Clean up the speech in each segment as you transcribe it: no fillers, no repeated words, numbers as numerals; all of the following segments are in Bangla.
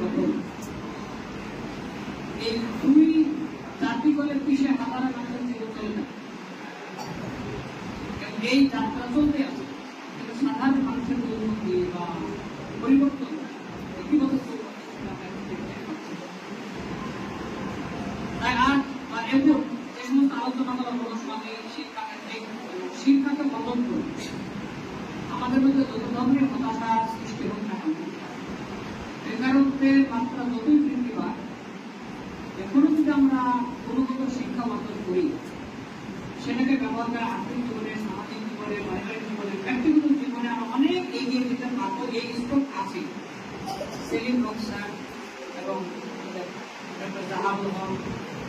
গঠন, এই দুই জাতিগণের পিছিয়ে হাজারা মানুষের জীবন চলে না। এই যাত্রা চলতে আছে, কিন্তু সাধারণ মানুষের উন্নতি বা পরিবর্তন ইতিবাচক তাই আর এরপর যে সমস্ত আলোচনা করা হলো সমাজে শিক্ষাকে বদল করে আমাদের মধ্যে যত ধরনের হতাশা সৃষ্টি হোক না কেন, বেকারত্বের মাত্রা যতই বৃদ্ধি পায়, এখনো যদি আমরা গুণগত শিক্ষা অর্জন করি, সেটাকে ব্যবহার করে আর্থিক জীবনে, সামাজিক জীবনে, পারিবারিক জীবনে, ব্যক্তিগত জীবনে আমরা অনেক এগিয়ে যেতে পারবো। এই স্কোপ আছে। সেলিম রকসার এবং জাহাবুল হক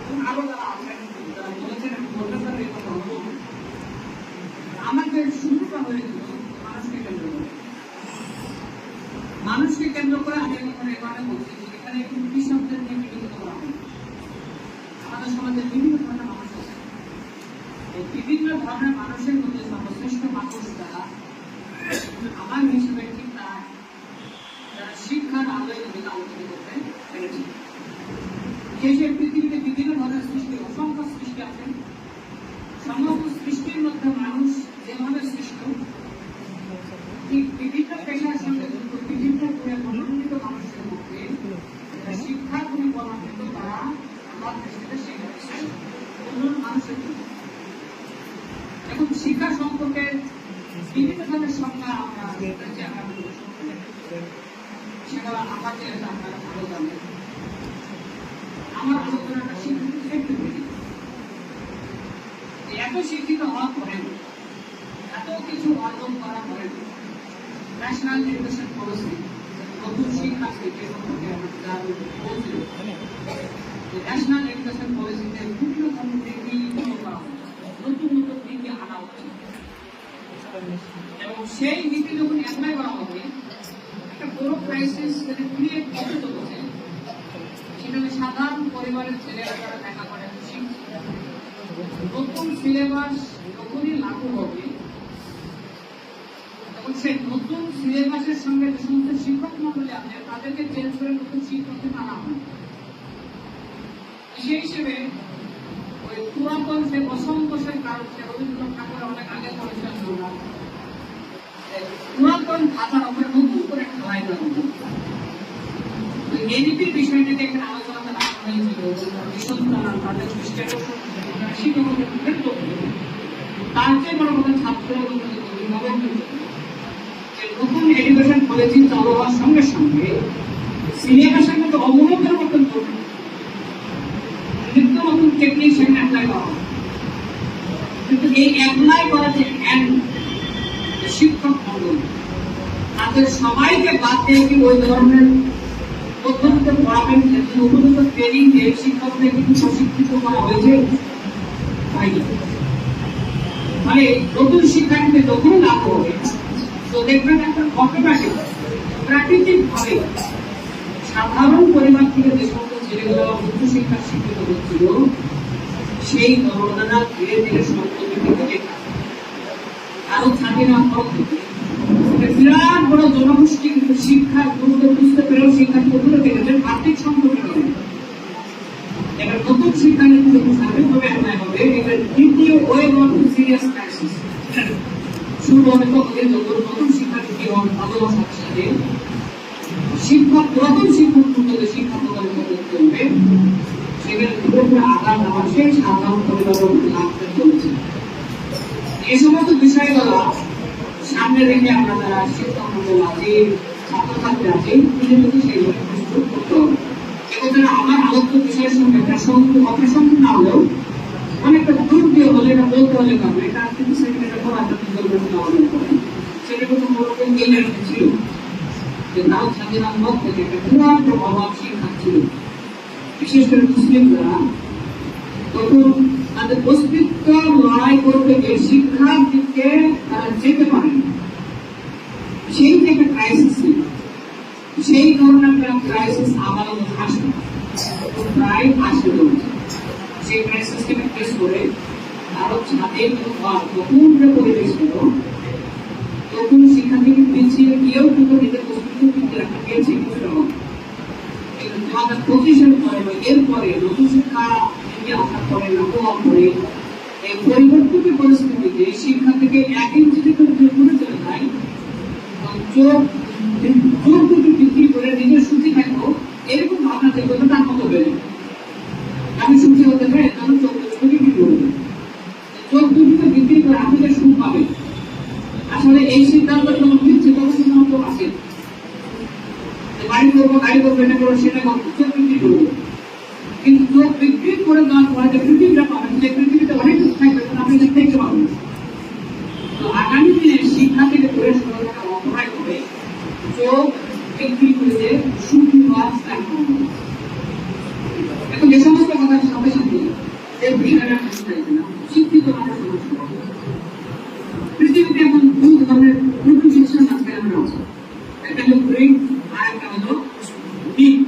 এবং আরো যারা আছেন, যারা বলেছেন, প্রফেসর এই কথা হলো আমাদের শুরুটা হয়েছিল মানুষকে কেন্দ্র করে। মানুষকে কেন্দ্র করে আমি এখন এখানে বলছি, এখানে একটু কৃষকদের নিয়ে বিবেচিত করা হয়। আমাদের সমাজের বিভিন্ন ধরনের মানুষ আছে, এই বিভিন্ন ধরনের মানুষের মধ্যে সর্বশ্রেষ্ঠ মানুষ যারা আমার হিসেবে ঠিক তারা যারা শিক্ষার আলোয় নিজেকে আলোচিত করতে পেরেছে। সেই পৃথিবীতে বিভিন্ন ধরনের সৃষ্টি, অসংখ্য সৃষ্টি আছে। সমস্ত সৃষ্টির মধ্যে মানুষ যেভাবে সৃষ্ট, ঠিক বিভিন্ন পেশার সঙ্গে যুক্ত বিভিন্ন গুণে মনোনীত মানুষের মধ্যে শিক্ষার গুণে মনোনীত তারা আমার দৃষ্টিতে সেখানে অন্য মানুষের জন্য। এখন শিক্ষা সম্পর্কে বিভিন্ন ধরনের সংজ্ঞা আমরা সেগুলো আমার যেটা আপনারা ভালো জানেন। আমার আলোচনাটা শিক্ষিত এত শিক্ষিত হওয়ার পরে, এত কিছু অর্জন করার পরে ন্যাশনাল এডুকেশন পলিসি, নতুন শিক্ষা নীতি সম্পর্কে আমরা বলছিল, ন্যাশনাল এডুকেশন পলিসিতে বিভিন্ন ধরনের নীতি করা হচ্ছে, নতুন নতুন নীতি আনা হচ্ছে। এবং সেই নীতি যখন অ্যাপ্লাই করা হবে, একটা বড় ক্রাইসিস যেটা ক্রিয়েট করতে চলেছে, সেখানে সাধারণ পরিবারের ছেলেরা যারা লেখাপড়া শিখছে, নতুন সিলেবাস যখনই লাগু হবে, তখন সেই নতুন সিলেবাসের সঙ্গে যে সমস্ত শিক্ষক মন্ডলী আছে তাদেরকে চেঞ্জ করে নতুন শিক্ষককে আনা হবে। সেই হিসেবে ওই পুরাতন সে অসন্তোষের কারণ, সে রবীন্দ্রনাথ ঠাকুর অনেক আগে পড়েছিলেন, পুরাতন ধাঁধার ওপরে নতুন করে খেলাই দেওয়া হবে। এনইপির বিষয়টাকে এখানে আলোচনাতে রাখা হয়েছিল, তাদের শিক্ষকদের ক্ষেত্র তার চেয়ে বড় কথা ছাত্র এবং নতুন এডুকেশন পলিসি চালু হওয়ার সঙ্গে সঙ্গে সিলেবাসের মধ্যে অবনতি পরিবর্তন করবে, নিত্য নতুন টেকনিক সেখানে অ্যাপ্লাই করা হবে। কিন্তু এই অ্যাপ্লাই করা যে শিক্ষক মন্ডল, তাদের সবাইকে বাদ দিয়ে কি ওই ধরনের পদ্ধতিতে পড়াবেন, উপযুক্ত ট্রেনিং দিয়ে শিক্ষকদের কিন্তু প্রশিক্ষিত করা হয়েছে? মানে নতুন শিক্ষানীতি যখন লাগু হবে, তো দেখবেন একটা অটোমেটিক প্রাকৃতিক ভাবে সাধারণ পরিবার থেকে যে সমস্ত ছেলেগুলো উচ্চশিক্ষা শিক্ষিত হচ্ছিল, সেই নরনানা ধীরে ধীরে সম্পত্তি থেকে আরো ছাড়িয়ে নেওয়ার পর থেকে বিরাট বড় জনগোষ্ঠী কিন্তু শিক্ষার গুরুত্ব বুঝতে পেরেও শিক্ষার্থীগুলো দেখেছেন আর্থিক সংকটের কারণে। এবার নতুন শিক্ষানীতি যখন সার্বিকভাবে অ্যাপ্লাই হবে, এটা দ্বিতীয় ওয়েভ অফ সিরিয়াস ক্রাইসিস শুরু হবে। তখন যখন নতুন শিক্ষানীতি ভালোবাসার সাথে শিক্ষক, পুরাতন শিক্ষক মন্ডলে শিক্ষা প্রদান করতে হবে, সেখানে ধীরে ধীরে আঘাত দেওয়া সেই সাধারণ পরিবারের লাগতে চলছে। এই সমস্ত বিষয়গুলো সামনে রেখে আমরা যারা শিক্ষক মন্ডল আছি, ছাত্রছাত্রী আছি, নিজে নিজে সেইভাবে প্রস্তুত করতে হবে। এবং আমার আলোচ্য বিষয়ের সঙ্গে অপ্রাসঙ্গ না হলেও অনেকটা দূর দিয়ে হলে এটা বলতে হলে কারণ এটা কিন্তু সেখানে পড়া সেটা কিন্তু ওরকম গেলের ছিল যে তাও স্বাধীনতার মত থেকে একটা বিরাট প্রভাব শিক্ষা ছিল, বিশেষ করে মুসলিমরা তখন তাদের অস্তিত্ব লড়াই করতে গিয়ে শিক্ষার দিকে তারা যেতে পারেন। সেই যে একটা ক্রাইসিস ছিল, সেই ধরনের একটা ক্রাইসিস আবার আসবে, প্রায় আসবে চলছে। সেই ক্রাইসিসকে ফেস করে আরো ছাদের নতুন যে পরিবেশ হলো, তখন সেখান থেকে পিছিয়ে গিয়েও কিন্তু নিজের অস্তিত্ব কিন্তু রাখা গিয়েছে কিছুটা। 25-এর পরে বা এরপরে নতুন শিক্ষা নীতি আসার পরে না হওয়ার পরে এই পরিবর্তিত পরিস্থিতিতে শিক্ষা থেকে এক ইঞ্চি থেকে দূরে চলে যায়, চোখ দুটি বিক্রি করে নিজের সুখী থাকবো এরকম ভাবনা থেকে তার মতো বেড়ে আমি সুখী হতে চাই, তাহলে চোখ দুটো বিক্রি করবো, চোখ দুটিকে বিক্রি করে আপনি যে সুখ পাবেন। আসলে এই সিদ্ধান্ত যখন নিচ্ছে তখন সিদ্ধান্ত আসে বাড়ি করবো, গাড়ি করবো, এটা করবো, সেটা করবো, চোখ বিক্রি করবো। কিন্তু চোখ বিক্রি করে দেওয়ার পরে যে পৃথিবীটা পাবেন, সেই পৃথিবীতে অনেক কিছু থাকবে, আপনি দেখতে পাবেন। তো আগামী দিনে শিক্ষা থেকে দূরে সরে থাকা অপরাধ হবে চোখ বিক্রি করে যে সুখী হওয়ার এখন যে সমস্ত কথার সাথে সাথে এই বিষয়টা শিক্ষিত মানুষ পৃথিবীতে এখন দুই ধরনের নতুন শিক্ষার মাঝখানে আমরা আছি, একটা হলো গ্রিড আর একটা হলো ডিপ।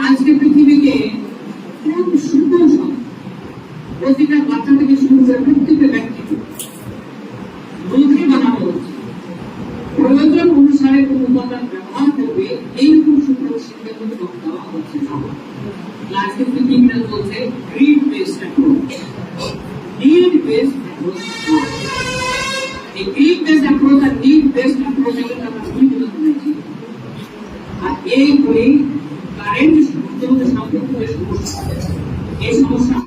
আজকে পৃথিবীকে খুব সুন্দর প্রতিটা বাচ্চা থেকে শুরু করে প্রত্যেকটা ব্যক্তিকে বুদ্ধি বানানো হচ্ছে, প্রয়োজন অনুসারে কোন উপাদান ব্যবহার করবে এইরকম সুন্দর শিক্ষার মধ্যে দেওয়া হচ্ছে না। আজকে পৃথিবীটা চলছে grid based approach, need based approach. এই গ্রিড বেসড অ্যাপ্রোচ আর নিড বেসড অ্যাপ্রোচ এর আমরা ভূমিকা করেছি। আর এই বই কারেন্ট সাম্প্রতিক সমস্যা, এই সমস্যা